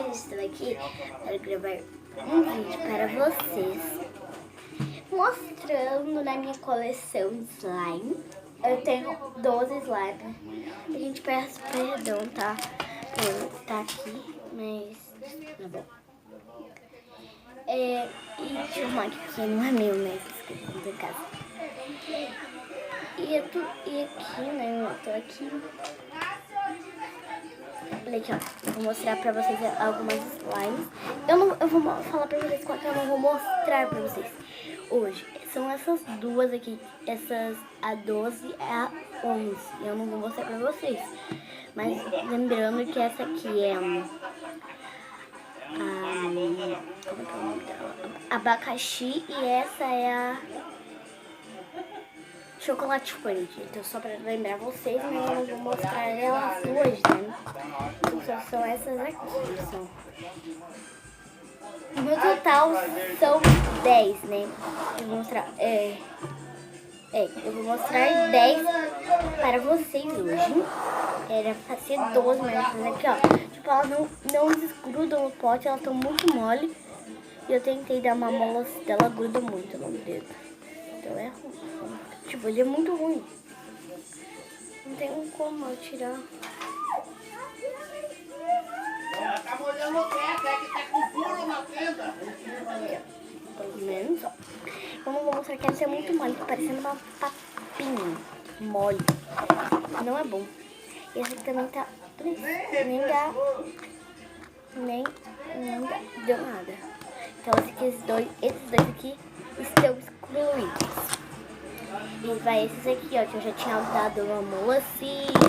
hoje estou aqui para gravar um vídeo para vocês mostrando na minha coleção de slime. Eu tenho 12 slime. A gente peça perdão, tá? Por estar aqui, mas tá bom. E deixa eu arrumar aqui, porque não é meu, né? Esses em casa. E aqui, né? Eu tô aqui. Olha aqui, ó. Eu vou mostrar pra vocês algumas slimes. Eu vou falar pra vocês qual que eu não vou mostrar pra vocês hoje. São essas duas aqui. Essas, a 12 e a 11. Eu não vou mostrar pra vocês. Mas lembrando que essa aqui é... como é que é o nome dela? Abacaxi, e essa é a chocolate quente. Então só pra lembrar vocês, mas eu não vou mostrar elas hoje, né? Então são essas aqui. No total são 10, né? Eu vou mostrar, eu vou mostrar 10 para vocês hoje. Era pra ser 12, mas aqui, ó. Tipo, elas não desgrudam no pote, elas estão muito mole. E eu tentei dar uma mola dela, gruda muito no dedo. Então é ruim. Tipo, ele é muito ruim. Não tem como eu tirar. Ela tá molhando o pé, até que tá com furo na tenda. Pelo menos, ó. Eu não vou mostrar que essa é muito mole, tá parecendo uma papinha mole. Não é bom. E esse aqui também tá... Nem deu nada. Então esses dois aqui estão excluídos. E vai esses aqui, ó, que eu já tinha dado uma molacida.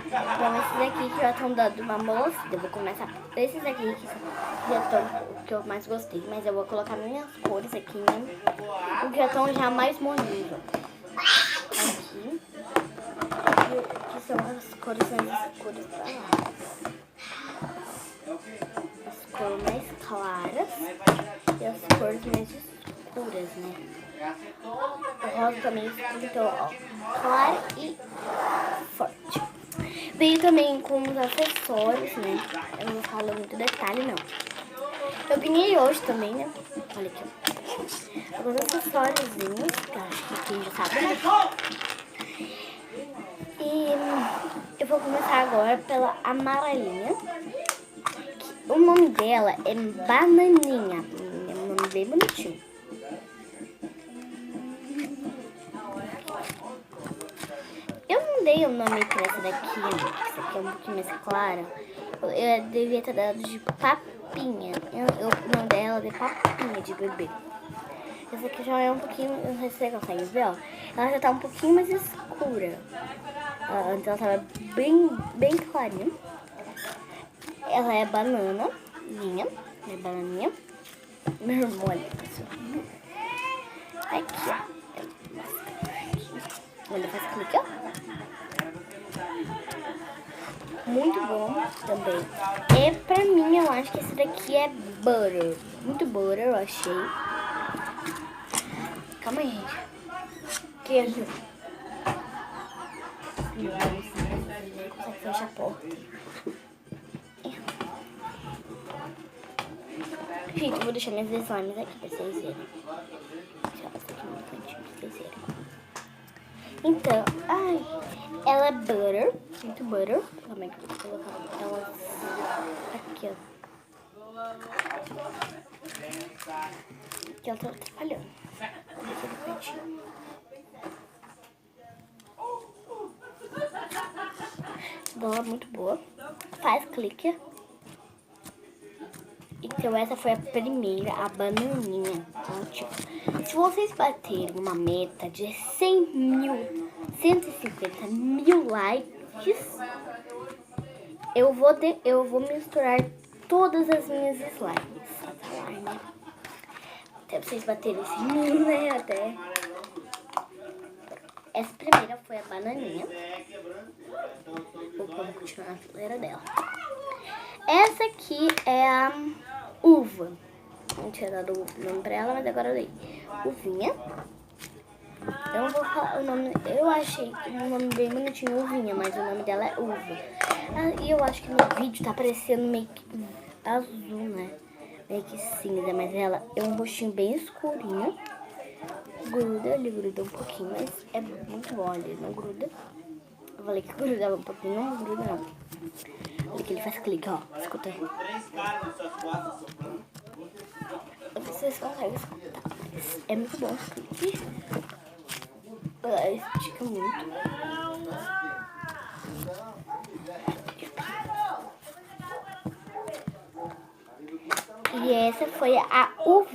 Então esses aqui que já estão dando uma molacida. Eu vou começar por esses aqui que já estão o que eu mais gostei. Mas eu vou colocar minhas cores aqui, né? Porque já estão já mais molinhos, ó. Aqui. Que são as cores mais escuras pra lá. As cores mais claras e as cores mais escuras, né? O rosa também escuro, então, ó, claro e forte. Veio também com os acessórios, né? Eu não falo muito detalhe, não. Eu ganhei hoje também, né? Olha aqui, ó. Alguns acessóriozinhos, que eu acho que quem já sabe, né? E eu vou começar agora pela amarelinha. O nome dela é Bananinha. É um nome bem bonitinho. Eu não dei o nome pra essa daqui, né? Essa aqui é um pouquinho mais clara. Eu devia ter dado de papinha. O nome dela é de papinha de bebê. Essa aqui já é um pouquinho, não sei se você consegue ver, ó. Ela já tá um pouquinho mais escura. Antes ela tava bem clarinha. Ela é bananinha. É bananinha. Meu irmão, olha, pessoal. Aqui, ó. Olha, faz clique, ó. Muito bom também. E pra mim, eu acho que esse daqui é butter. Muito butter, eu achei. Calma aí, gente. Queijo. Consegue fechar a porta. Gente, eu vou deixar minhas slimes aqui pra vocês verem. Deixa elas aqui no cantinho pra vocês verem. Então, ela é butter. Muito butter. Calma aí que eu vou colocar elas aqui, ó. Aqui ela tá atrapalhando. Aqui no cantinho. Ela é muito boa. Faz clique. Então essa foi a primeira, a bananinha. Então, tipo, se vocês baterem uma meta de 100 mil, 150 mil likes, eu vou misturar todas as minhas slimes. Até vocês baterem 100 mil, né? Até. Essa primeira foi a bananinha. Vou continuar na fileira dela. Essa aqui é a uva. Não tinha dado o nome pra ela, mas agora eu dei. Uvinha. Eu não vou falar o nome. Eu achei que o nome bem bonitinho, Uvinha, mas o nome dela é Uva. E eu acho que no vídeo tá parecendo meio que azul, né? Meio que cinza, mas ela é um rostinho bem escurinho. Gruda, ele gruda um pouquinho, mas é muito bom, ele não gruda. Eu falei que grudava um pouquinho, não gruda não. Olha que ele faz clique, ó. Escuta aí. Vocês conseguem escutar. É muito bom esse clique. Ela estica muito. E essa foi a Uva.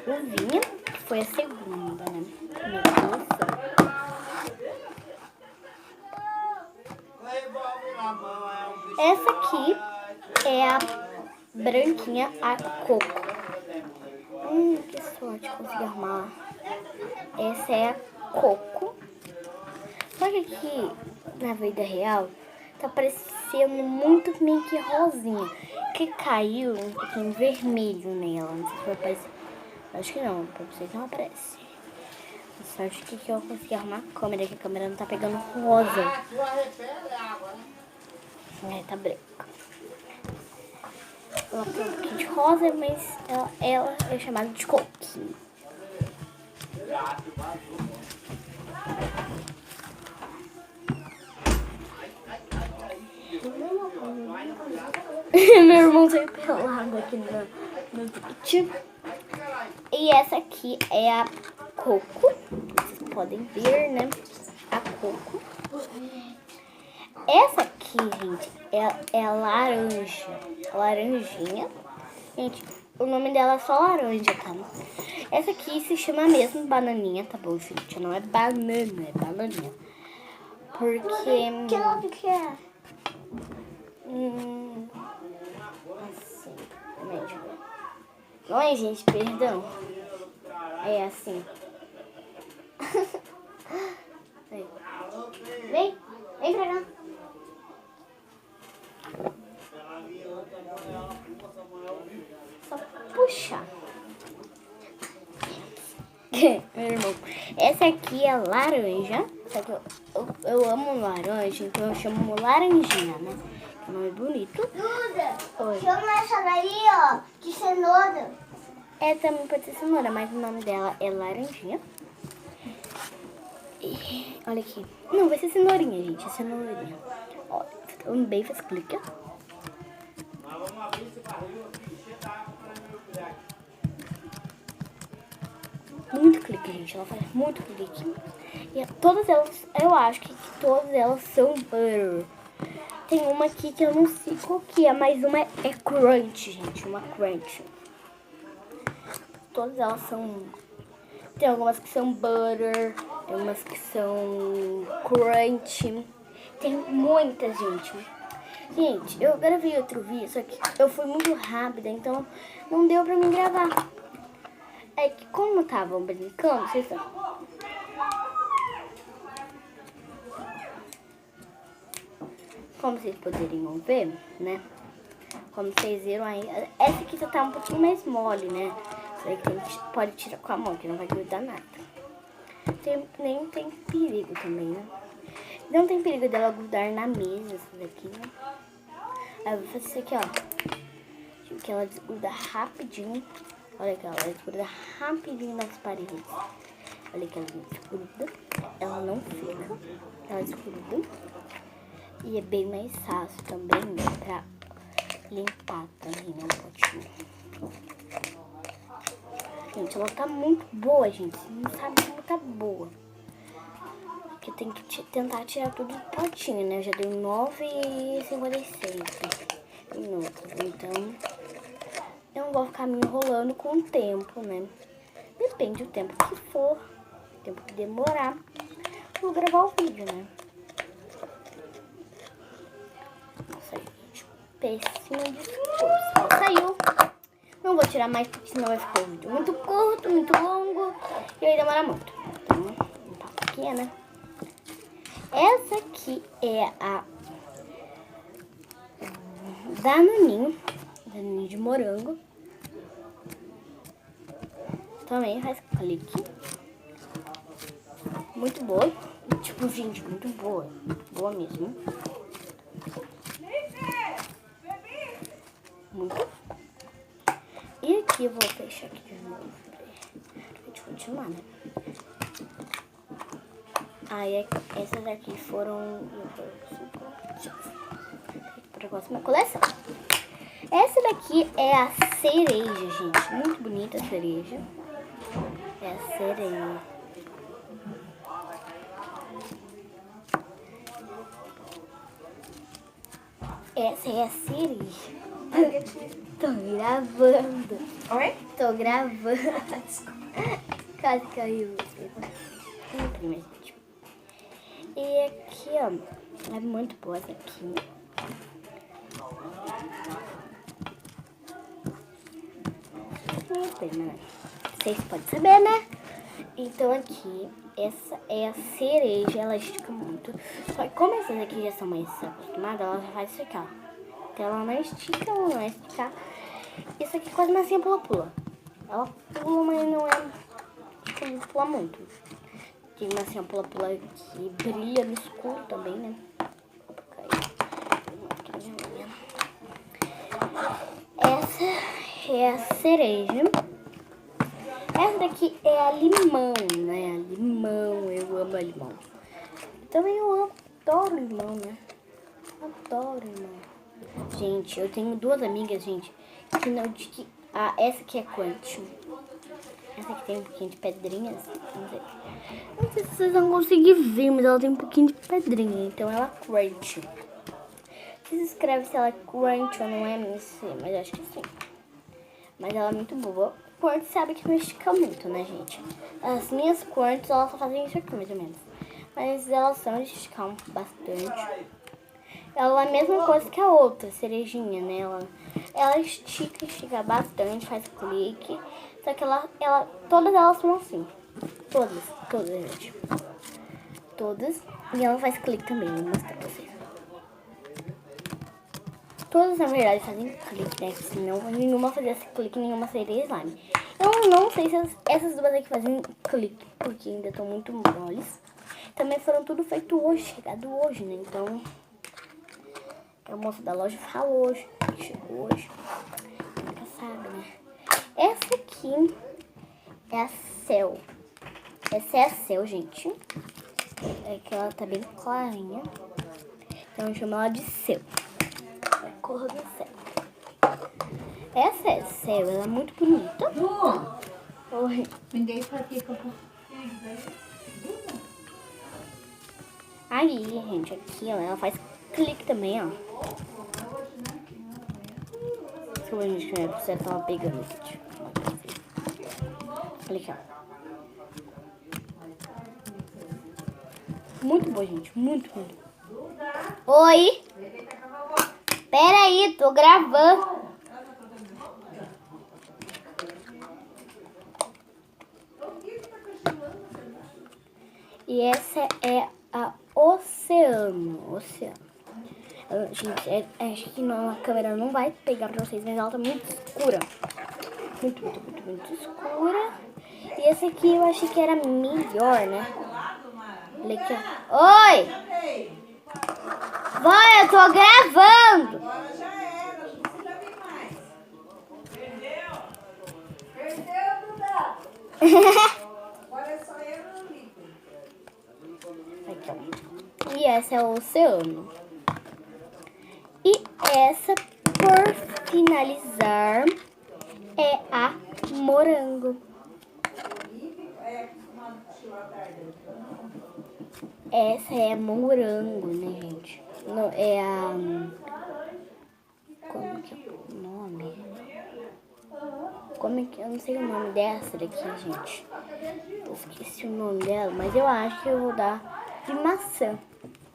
Uvinha, que foi a segunda, né? Minha coleção. Essa aqui é a branquinha, a Coco. Que sorte, consegui arrumar. Essa é a Coco. Só que aqui, na vida real, tá parecendo muito meio que rosinha. Que caiu um pouquinho vermelho nela. Não sei se vai aparecer. Acho que não, pra vocês não aparece. Sorte que eu consegui arrumar a câmera, que a câmera não tá pegando rosa. Tá branca. Ela tem um pouquinho de rosa, mas ela é chamada de coquinho. Meu irmão saiu pelado aqui no vídeo. E essa aqui é a Coco. Vocês podem ver, né? A Coco. Essa aqui, gente, é a laranja. Laranjinha. Gente, o nome dela é só laranja, tá? Essa aqui se chama mesmo bananinha, tá bom, gente? Não é banana, é bananinha. Porque... Que nome que é? Assim, deixa eu ver. Não é, gente, perdão. É assim. Vem pra cá. Só puxar. Meu irmão, essa aqui é laranja. Só que eu amo laranja, então eu chamo laranjinha, né? É um nome bonito. Duda, chama essa daí, ó, de cenoura. Também pode ser cenoura, mas o nome dela é laranjinha. E, olha aqui. Não, vai ser cenourinha, gente. É cenourinha. Ó, também faz clique. Muito clique, gente. Ela faz muito clique. E todas elas, eu acho que todas elas são butter. Tem uma aqui que eu não sei qual que é, mas uma é crunch, gente. Uma crunch. Todas elas são... Tem algumas que são butter, tem umas que são crunch. Tem muitas, gente. Gente, eu gravei outro vídeo, só que eu fui muito rápida, então não deu pra mim gravar. É que como estavam brincando, vocês estão... Como vocês poderiam ver, né? Como vocês viram aí, essa aqui já tá um pouquinho mais mole, né? Isso aí que pode tirar com a mão, que não vai grudar nada. Nem tem perigo também, né? Não tem perigo dela grudar na mesa, essa daqui, né? Aí eu vou fazer isso aqui, ó. Que ela desgruda rapidinho. Olha aqui, ela desgruda rapidinho nas paredes. Olha que ela desgruda. Ela não fica. Ela desgruda. E é bem mais fácil também, né, pra limpar também, né, um potinho. Gente, ela tá muito boa, gente. Você não sabe como tá boa. Porque tem que tentar tirar tudo do potinho, né? Eu já dei 9h56 minutos. Então, eu não vou ficar me enrolando com o tempo, né? Depende do tempo que for, o tempo que demorar. Eu vou gravar o vídeo, né? Nossa, gente, péssima discurso. Saiu. Não vou tirar mais, porque senão vai ficar o vídeo muito curto, muito longo. E aí demora muito. Então, um pouquinho, né? Essa aqui é a Danoninho de morango. Também faz clique. Muito boa. Tipo, gente, muito boa. Boa mesmo. Muito. E aqui eu vou fechar aqui de novo. Pra gente continuar, né? Aí essas aqui foram para a próxima coleção. Essa daqui é a cereja, gente. Muito bonita a cereja. É a cereja. Essa é a cereja. Tô gravando. Oi? Tô gravando. Quase caiu. E aqui, ó. É muito boa essa aqui. Vocês podem saber, né? Então aqui, essa é a cereja, ela estica muito. Só que como essas aqui já são mais acostumadas, ela já vai esticar. Então ela não estica, ela não vai esticar. Isso aqui é quase massinha pula-pula. Ela pula, mas não é... Tipo, não pula muito. Tem massinha pula-pula que brilha no escuro também, né? Essa é a cereja. Essa daqui é a limão, né? A limão, eu amo a limão. Também eu adoro limão, né? Adoro limão. Gente, eu tenho duas amigas, gente, que não diz que... Ah, essa aqui é Quantum. Essa aqui tem um pouquinho de pedrinhas. Não sei se vocês vão conseguir ver, mas ela tem um pouquinho de pedrinha. Então ela é Crunch. Vocês escrevem se ela é Crunch ou não é, não sei, mas eu acho que sim. Mas ela é muito boa. Crunch sabe que não estica muito, né, gente? As minhas Crunch, elas só fazem isso aqui, mais ou menos. Mas elas são de esticar bastante. Ela é a mesma coisa que a outra, cerejinha, né? Ela estica bastante, faz clique. Só que todas elas são assim. Todas, gente. Todas. E ela faz clique também, vou mostrar pra vocês. Todas, na verdade, fazem clique, né? Senão nenhuma fazia esse clique, nenhuma seria slime. Eu não sei se essas duas aqui fazem clique, porque ainda estão muito moles. Também foram tudo feito hoje, chegado hoje, né? Então, a moça da loja falou hoje, chegou hoje. Nunca sabe, né? Essa aqui é a Cel. Essa é a Cel, gente. É que ela tá bem clarinha. Então, eu chamo ela de Cel. A cor do céu. Essa é a Cel, ela é muito bonita. Oi. Ninguém pra aqui. Aí, gente, aqui, ó, ela faz clique também, ó. Desculpa, gente, que você tava pegando esse tipo. Olha aqui, ó. Muito boa, gente. Muito. Oi! Pera aí, tô gravando. E essa é a Oceano. Gente, acho que a câmera não vai pegar pra vocês, mas ela tá muito escura. Muito escura. E essa aqui eu achei que era melhor, né? Olha aqui, ó. Oi! Vai, eu tô gravando! Agora já era, não precisa vir mais. Perdeu, Duda. Agora é só eu no livro. Aqui, ó. E essa é o Oceano. E essa, por finalizar, é a Morango. Essa é a Morango, né, gente? Não, é a... Como que é o nome? Como é que... Eu não sei o nome dessa daqui, gente. Eu esqueci o nome dela, mas eu acho que eu vou dar de maçã.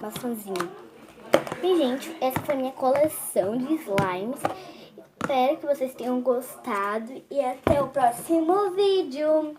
Maçãzinha. E, gente, essa foi minha coleção de slimes. Espero que vocês tenham gostado e até o próximo vídeo.